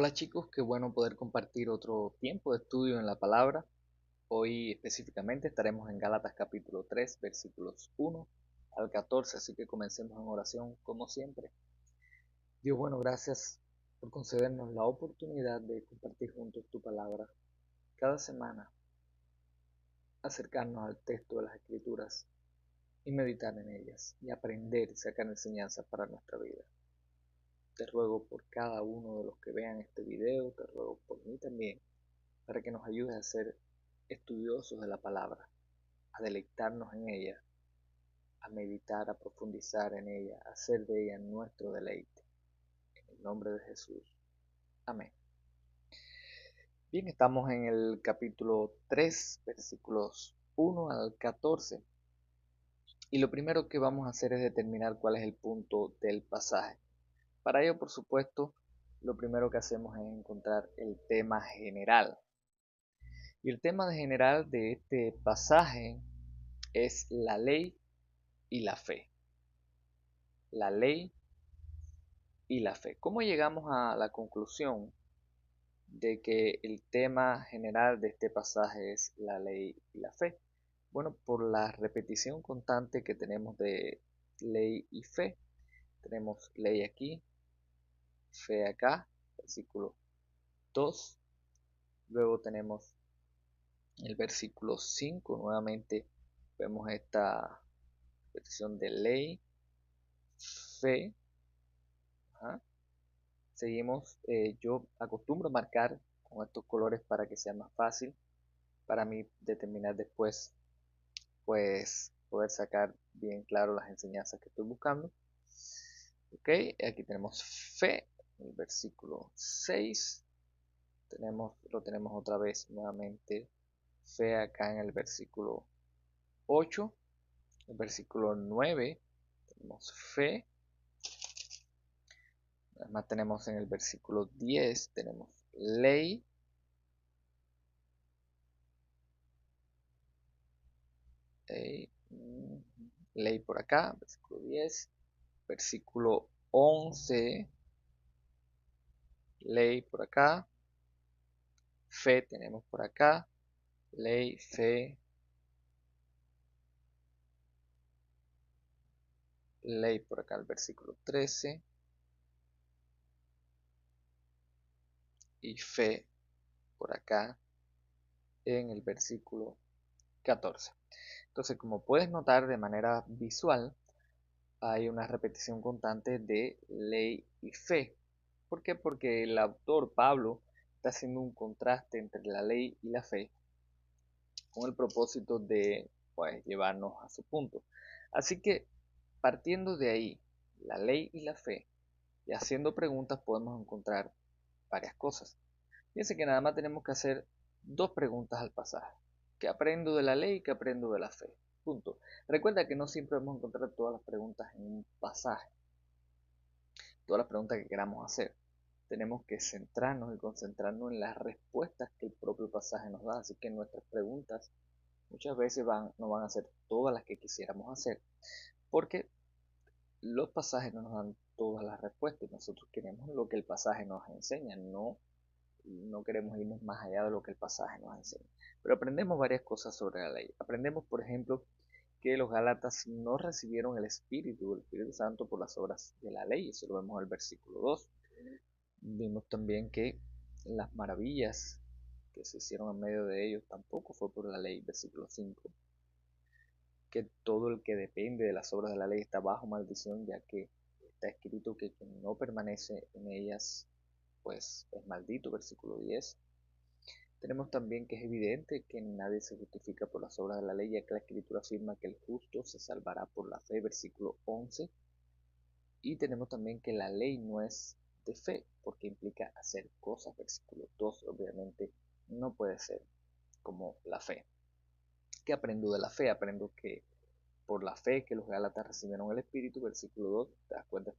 Hola chicos, qué bueno poder compartir otro tiempo de estudio en la palabra. Hoy específicamente estaremos en Gálatas capítulo 3, versículos 1 al 14, así que comencemos en oración como siempre. Dios, bueno, gracias por concedernos la oportunidad de compartir juntos tu palabra. Cada semana acercarnos al texto de las Escrituras y meditar en ellas y aprender y sacar enseñanzas para nuestra vida. Te ruego por cada uno de los que vean este video, te ruego por mí también, para que nos ayudes a ser estudiosos de la palabra, a deleitarnos en ella, a meditar, a profundizar en ella, a hacer de ella nuestro deleite. En el nombre de Jesús. Amén. Bien, estamos en el capítulo 3, versículos 1 al 14. Y lo primero que vamos a hacer es determinar cuál es el punto del pasaje. Para ello, por supuesto, lo primero que hacemos es encontrar el tema general. Y el tema general de este pasaje es la ley y la fe. La ley y la fe. ¿Cómo llegamos a la conclusión de que el tema general de este pasaje es la ley y la fe? Bueno, por la repetición constante que tenemos de ley y fe. Tenemos ley aquí, fe acá, versículo 2. Luego tenemos el versículo 5, nuevamente vemos esta versión de ley, fe. Ajá. Seguimos, yo acostumbro marcar con estos colores para que sea más fácil para mí determinar después, pues poder sacar bien claro las enseñanzas que estoy buscando. Ok, aquí tenemos fe, el versículo 6. Lo tenemos otra vez nuevamente, fe acá en el versículo 8. El versículo 9 tenemos fe. Además tenemos en el versículo 10, tenemos ley. Ley por acá, versículo 10. Versículo 11, ley por acá. Fe tenemos por acá. Ley, fe. Ley por acá, el versículo 13. Y fe por acá en el versículo 14. Entonces, como puedes notar de manera visual, hay una repetición constante de ley y fe. ¿Por qué? Porque el autor Pablo está haciendo un contraste entre la ley y la fe con el propósito de, pues, llevarnos a su punto. Así que, partiendo de ahí, la ley y la fe, y haciendo preguntas podemos encontrar varias cosas. Fíjense que nada más tenemos que hacer dos preguntas al pasaje. ¿Qué aprendo de la ley y qué aprendo de la fe? Punto. Recuerda que no siempre vamos a encontrar todas las preguntas en un pasaje, todas las preguntas que queramos hacer. Tenemos que centrarnos y concentrarnos en las respuestas que el propio pasaje nos da. Así que nuestras preguntas muchas veces no van a ser todas las que quisiéramos hacer, porque los pasajes no nos dan todas las respuestas. Nosotros queremos lo que el pasaje nos enseña, no queremos irnos más allá de lo que el pasaje nos enseña. Pero aprendemos varias cosas sobre la ley. Aprendemos, por ejemplo, que los Gálatas no recibieron el Espíritu Santo por las obras de la ley. Eso lo vemos en el versículo 2. Vimos también que las maravillas que se hicieron en medio de ellos tampoco fue por la ley, versículo 5. Que todo el que depende de las obras de la ley está bajo maldición, ya que está escrito que quien no permanece en ellas, pues es maldito, versículo 10. Tenemos también que es evidente que nadie se justifica por las obras de la ley, ya que la escritura afirma que el justo se salvará por la fe, versículo 11. Y tenemos también que la ley no es de fe, porque implica hacer cosas, versículo 2. Obviamente no puede ser como la fe. ¿Qué aprendo de la fe? Aprendo que por la fe que los Gálatas recibieron el Espíritu, versículo 2, te das cuenta,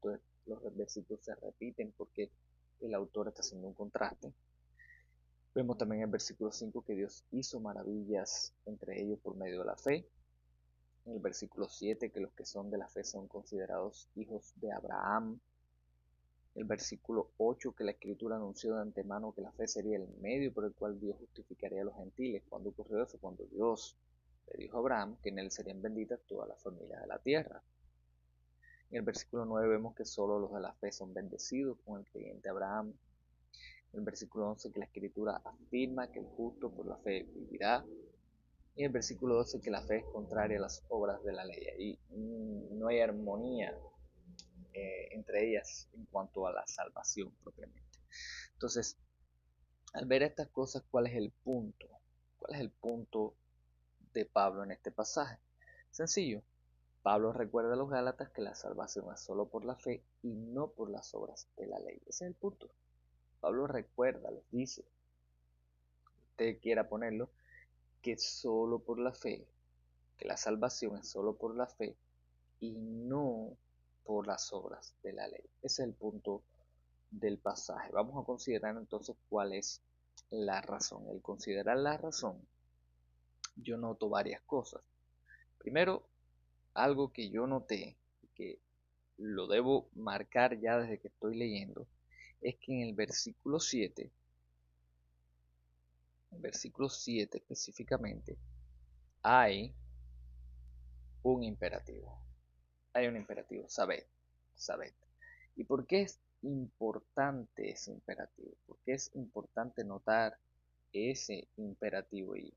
los versículos se repiten porque el autor está haciendo un contraste. Vemos también en el versículo 5 que Dios hizo maravillas entre ellos por medio de la fe. En el versículo 7 que los que son de la fe son considerados hijos de Abraham. El versículo 8, que la Escritura anunció de antemano que la fe sería el medio por el cual Dios justificaría a los gentiles. ¿Cuándo ocurrió eso? Cuando Dios le dijo a Abraham que en él serían benditas todas las familias de la tierra. En el versículo 9 vemos que solo los de la fe son bendecidos con el creyente Abraham. En el versículo 11 que la Escritura afirma que el justo por la fe vivirá. Y en el versículo 12 que la fe es contraria a las obras de la ley. Ahí no hay armonía entre ellas en cuanto a la salvación propiamente. Entonces, al ver estas cosas, ¿cuál es el punto? ¿Cuál es el punto de Pablo en este pasaje? Sencillo. Pablo recuerda a los Gálatas que la salvación es solo por la fe y no por las obras de la ley. Ese es el punto. Pablo recuerda, les dice, usted quiera ponerlo, que solo por la fe, que la salvación es solo por la fe y no por las obras de la ley. Ese es el punto del pasaje. Vamos a considerar entonces cuál es la razón. Al considerar la razón, yo noto varias cosas. Primero, algo que yo noté, que lo debo marcar ya desde que estoy leyendo, es que en el versículo 7 específicamente, hay un imperativo. Hay un imperativo, sabed, sabed. ¿Y por qué es importante ese imperativo? ¿Por qué es importante notar ese imperativo ahí?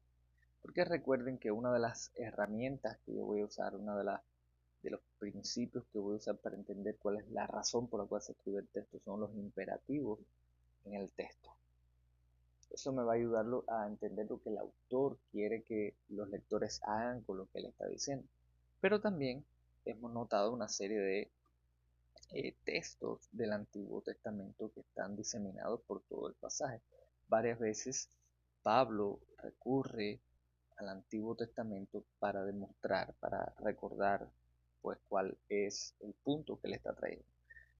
Porque recuerden que una de las herramientas que yo voy a usar, de los principios que voy a usar para entender cuál es la razón por la cual se escribe el texto, son los imperativos en el texto. Eso me va a ayudar a entender lo que el autor quiere que los lectores hagan con lo que él está diciendo. Pero también hemos notado una serie de textos del Antiguo Testamento que están diseminados por todo el pasaje. Varias veces Pablo recurre al Antiguo Testamento para demostrar, para recordar pues cuál es el punto que le está trayendo.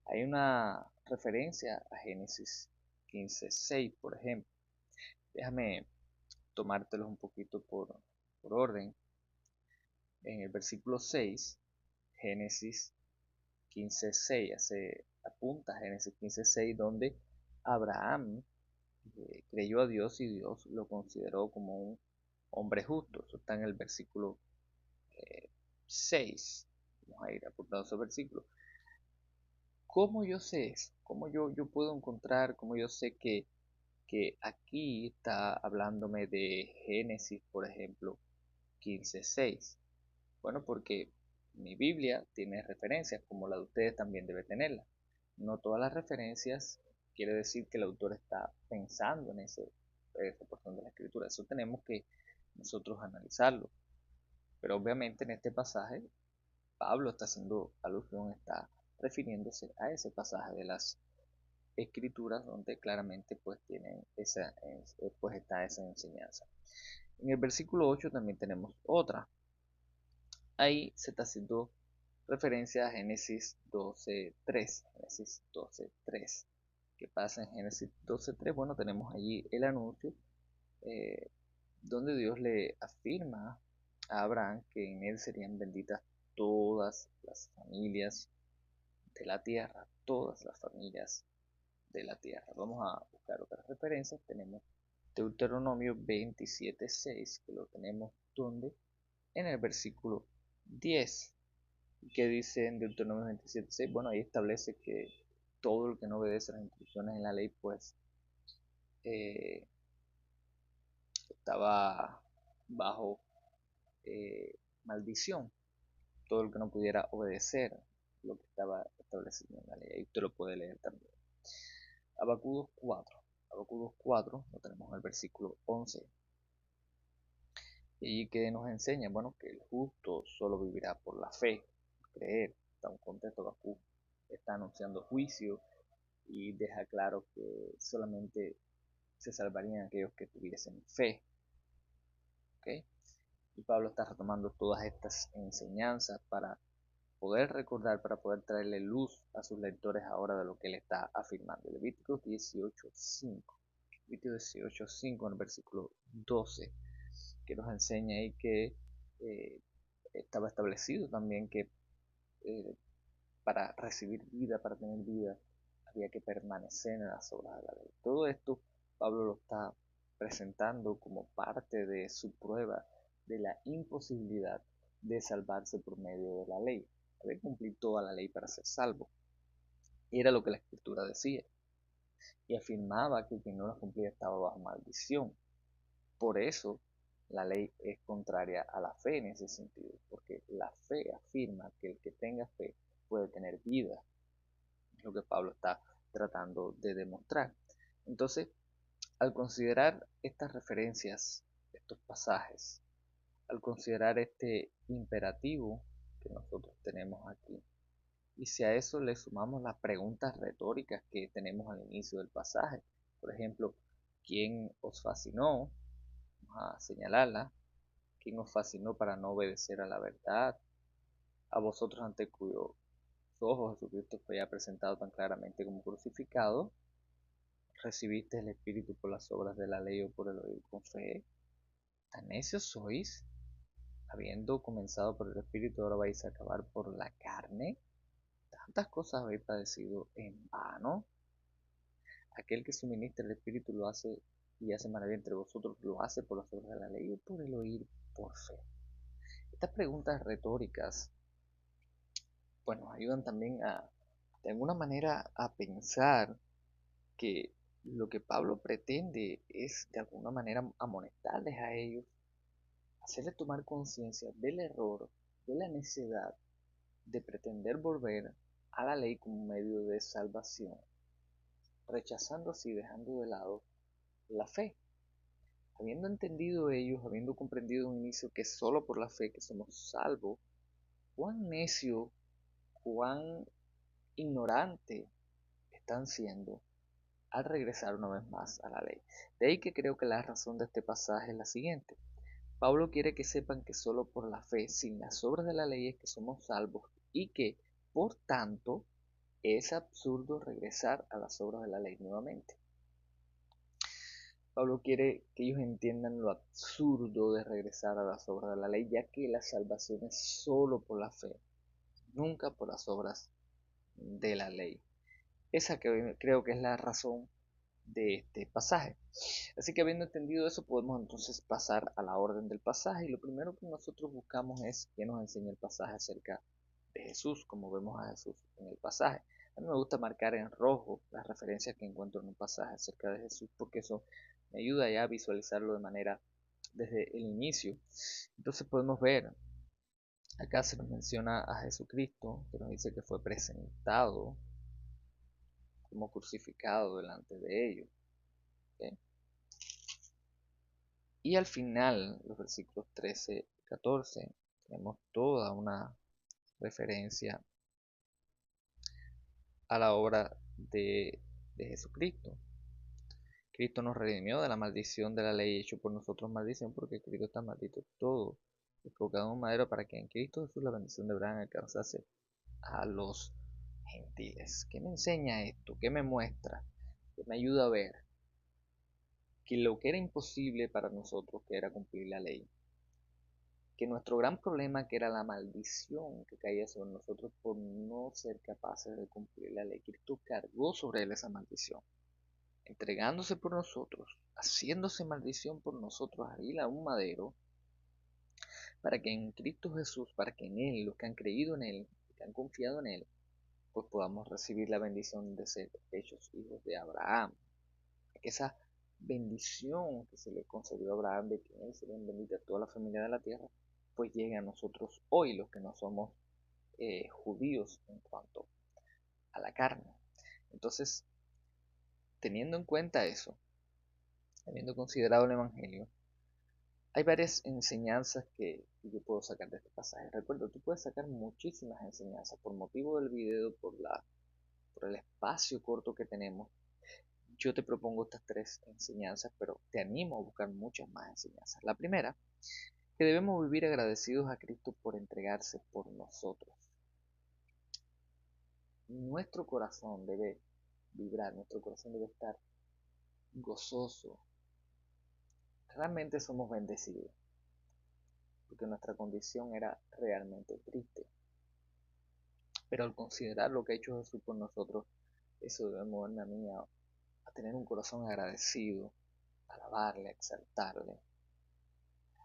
Hay una referencia a Génesis 15:6, por ejemplo. Déjame tomártelos un poquito por orden. En el versículo 6, Génesis 15:6, apunta a Génesis 15:6, donde Abraham creyó a Dios y Dios lo consideró como un hombre justo. Eso está en el versículo 6. Vamos a ir apuntando ese versículo. ¿Cómo yo sé eso? ¿Cómo yo puedo encontrar, cómo yo sé que aquí está hablándome de Génesis, por ejemplo, 15:6? Bueno, porque mi Biblia tiene referencias, como la de ustedes también debe tenerla. No todas las referencias quiere decir que el autor está pensando en esa porción de la escritura. Eso tenemos que nosotros analizarlo. Pero obviamente en este pasaje Pablo está haciendo alusión, está refiriéndose a ese pasaje de las escrituras donde claramente pues tienen pues está esa enseñanza. En el versículo 8 también tenemos otra. Ahí se está haciendo referencia a Génesis 12:3. Génesis 12:3. ¿Qué pasa en Génesis 12:3? Bueno, tenemos allí el anuncio eh, donde Dios le afirma a Abraham que en él serían benditas todas las familias de la tierra, todas las familias de la tierra. Vamos a buscar otras referencias. Tenemos Deuteronomio 27:6, que lo tenemos donde en el versículo 10, que dice en Deuteronomio 27:6, bueno, ahí establece que todo el que no obedece las instrucciones en la ley, pues eh, estaba bajo maldición. Todo el que no pudiera obedecer lo que estaba establecido en la ley. Ahí usted lo puede leer también. Habacuc 4. Habacuc 4 lo tenemos en el versículo 11. Y que nos enseña, bueno, que el justo solo vivirá por la fe, creer. Está un contexto, Habacuc está anunciando juicio y deja claro que solamente se salvarían aquellos que tuviesen fe. ¿Okay? Y Pablo está retomando todas estas enseñanzas para poder recordar, para poder traerle luz a sus lectores ahora de lo que él está afirmando. Levítico 18:5. Levítico 18:5 en el versículo 12, que nos enseña ahí que estaba establecido también que para recibir vida, para tener vida, había que permanecer en las obras de la ley. Todo esto Pablo lo está presentando como parte de su prueba de la imposibilidad de salvarse por medio de la ley. Había que cumplir toda la ley para ser salvo. Y era lo que la Escritura decía. Y afirmaba que quien no la cumplía estaba bajo maldición. Por eso la ley es contraria a la fe en ese sentido, porque la fe afirma que el que tenga fe puede tener vida. Es lo que Pablo está tratando de demostrar. Entonces, al considerar estas referencias, estos pasajes, al considerar este imperativo que nosotros tenemos aquí, y si a eso le sumamos las preguntas retóricas que tenemos al inicio del pasaje, por ejemplo, ¿quién os fascinó? Vamos a señalarla. ¿Quién os fascinó para no obedecer a la verdad? A vosotros ante cuyos ojos Jesucristo fue ya presentado tan claramente como crucificado, ¿recibiste el Espíritu por las obras de la ley o por el oír con fe? ¿Tan necios sois? Habiendo comenzado por el Espíritu, ahora vais a acabar por la carne. ¿Tantas cosas habéis padecido en vano? Aquel que suministra el Espíritu lo hace y hace maravilla entre vosotros, ¿lo hace por las obras de la ley o por el oír por fe? Estas preguntas retóricas pues nos ayudan también de alguna manera, a pensar que lo que Pablo pretende es de alguna manera amonestarles a ellos, hacerles tomar conciencia del error, de la necesidad de pretender volver a la ley como medio de salvación, rechazando así, dejando de lado la fe. Habiendo entendido ellos, habiendo comprendido en un inicio que es solo por la fe que somos salvos, cuán necio, cuán ignorante están siendo al regresar una vez más a la ley. De ahí que creo que la razón de este pasaje es la siguiente. Pablo quiere que sepan que solo por la fe, sin las obras de la ley, es que somos salvos y que, por tanto, es absurdo regresar a las obras de la ley nuevamente. Pablo quiere que ellos entiendan lo absurdo de regresar a las obras de la ley, ya que la salvación es solo por la fe, nunca por las obras de la ley. Esa creo que es la razón de este pasaje. Así que habiendo entendido eso, podemos entonces pasar a la orden del pasaje. Y lo primero que nosotros buscamos es que nos enseñe el pasaje acerca de Jesús, como vemos a Jesús en el pasaje. A mí me gusta marcar en rojo las referencias que encuentro en un pasaje acerca de Jesús, porque eso me ayuda ya a visualizarlo de manera desde el inicio. Entonces podemos ver, acá se nos menciona a Jesucristo, que nos dice que fue presentado como crucificado delante de ellos. ¿Okay? Y al final, los versículos 13 y 14, tenemos toda una referencia a la obra de Jesucristo. Cristo nos redimió de la maldición de la ley, hecho por nosotros maldición, porque Cristo está maldito todo, colocado en un madero para que en Cristo Jesús la bendición de Abraham alcanzase a los gentiles. ¿Qué me enseña esto? ¿Qué me muestra? ¿Qué me ayuda a ver? Que lo que era imposible para nosotros, que era cumplir la ley, que nuestro gran problema, que era la maldición que caía sobre nosotros por no ser capaces de cumplir la ley, Cristo cargó sobre él esa maldición, entregándose por nosotros, haciéndose maldición por nosotros ahí a un madero, para que en Cristo Jesús, para que en él, los que han creído en él, que han confiado en él, pues podamos recibir la bendición de ser hechos hijos de Abraham. Que esa bendición que se le concedió a Abraham de que en él serían benditas toda la familia de la tierra, pues llegue a nosotros hoy, los que no somos judíos en cuanto a la carne. Entonces, teniendo en cuenta eso, habiendo considerado el Evangelio, hay varias enseñanzas que yo puedo sacar de este pasaje. Recuerda, tú puedes sacar muchísimas enseñanzas por motivo del video, por el espacio corto que tenemos. Yo te propongo estas tres enseñanzas, pero te animo a buscar muchas más enseñanzas. La primera, que debemos vivir agradecidos a Cristo por entregarse por nosotros. Nuestro corazón debe vibrar, nuestro corazón debe estar gozoso. Realmente somos bendecidos, porque nuestra condición era realmente triste. Pero al considerar lo que ha hecho Jesús por nosotros, Eso debe moverme a mí a tener un corazón agradecido, a alabarle, a exaltarle,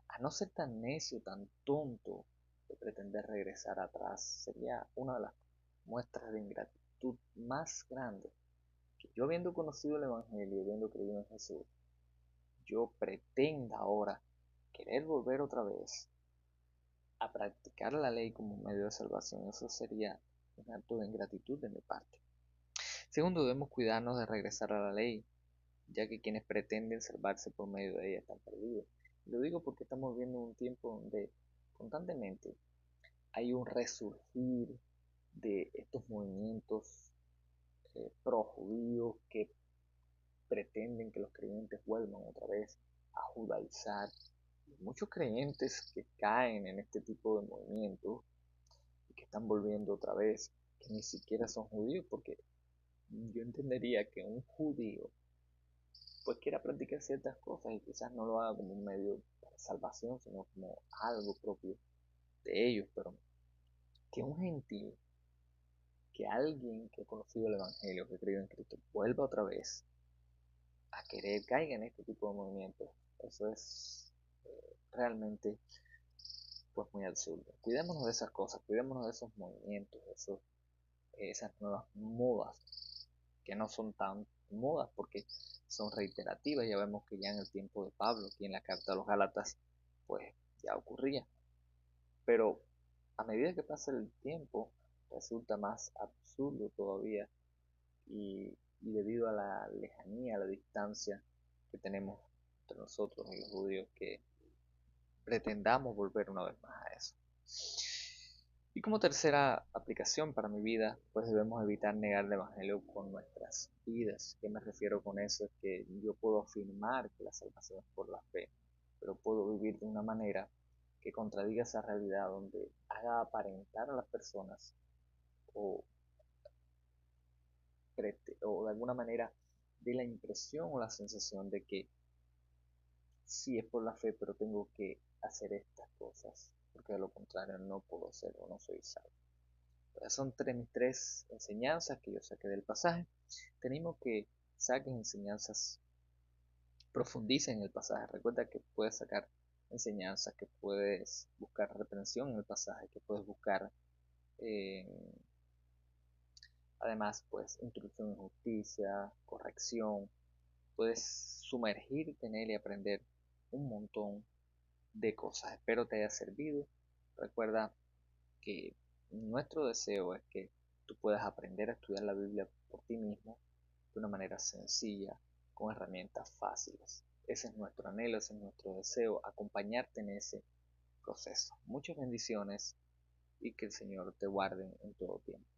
a no ser tan necio, tan tonto de pretender regresar atrás. Sería una de las muestras de ingratitud más grandes. Que yo, habiendo conocido el Evangelio, habiendo creído en Jesús, yo pretenda ahora querer volver otra vez a practicar la ley como medio de salvación. Eso sería un acto de ingratitud de mi parte. Segundo, debemos cuidarnos de regresar a la ley, ya que quienes pretenden salvarse por medio de ella están perdidos. Lo digo porque estamos viendo un tiempo donde constantemente hay un resurgir de estos movimientos pro judíos que pretenden que los creyentes vuelvan otra vez a judaizar. Y muchos creyentes que caen en este tipo de movimientos y que están volviendo otra vez, que ni siquiera son judíos, porque yo entendería que un judío pues quiera practicar ciertas cosas y quizás no lo haga como un medio de salvación, sino como algo propio de ellos, pero que un gentil, que alguien que ha conocido el Evangelio, que ha creído en Cristo, vuelva otra vez a querer, caiga en este tipo de movimientos, eso es realmente pues muy absurdo. Cuidémonos de esas cosas, cuidémonos de esos movimientos, de esas nuevas modas, que no son tan modas porque son reiterativas. Ya vemos que ya en el tiempo de Pablo, aquí en la carta a los Gálatas, pues ya ocurría. Pero a medida que pasa el tiempo, resulta más absurdo todavía y debido a la lejanía, a la distancia que tenemos entre nosotros y los judíos, que pretendamos volver una vez más a eso. Y como tercera aplicación para mi vida, pues debemos evitar negar el Evangelio con nuestras vidas. ¿Qué me refiero con eso? Es que yo puedo afirmar que la salvación es por la fe, pero puedo vivir de una manera que contradiga esa realidad, donde haga aparentar a las personas o, o de alguna manera dé la impresión o la sensación de que sí es por la fe, pero tengo que hacer estas cosas, porque de lo contrario no puedo ser o no soy salvo. Son mis tres enseñanzas que yo saqué del pasaje. Tenemos que saques enseñanzas, profundicen en el pasaje. Recuerda que puedes sacar enseñanzas, que puedes buscar reprensión en el pasaje, que puedes buscar eh, además pues instrucción en justicia, corrección. Puedes sumergirte en él y aprender un montón de cosas. Espero te haya servido. Recuerda que nuestro deseo es que tú puedas aprender a estudiar la Biblia por ti mismo de una manera sencilla, con herramientas fáciles. Ese es nuestro anhelo, ese es nuestro deseo, acompañarte en ese proceso. Muchas bendiciones y que el Señor te guarde en todo tiempo.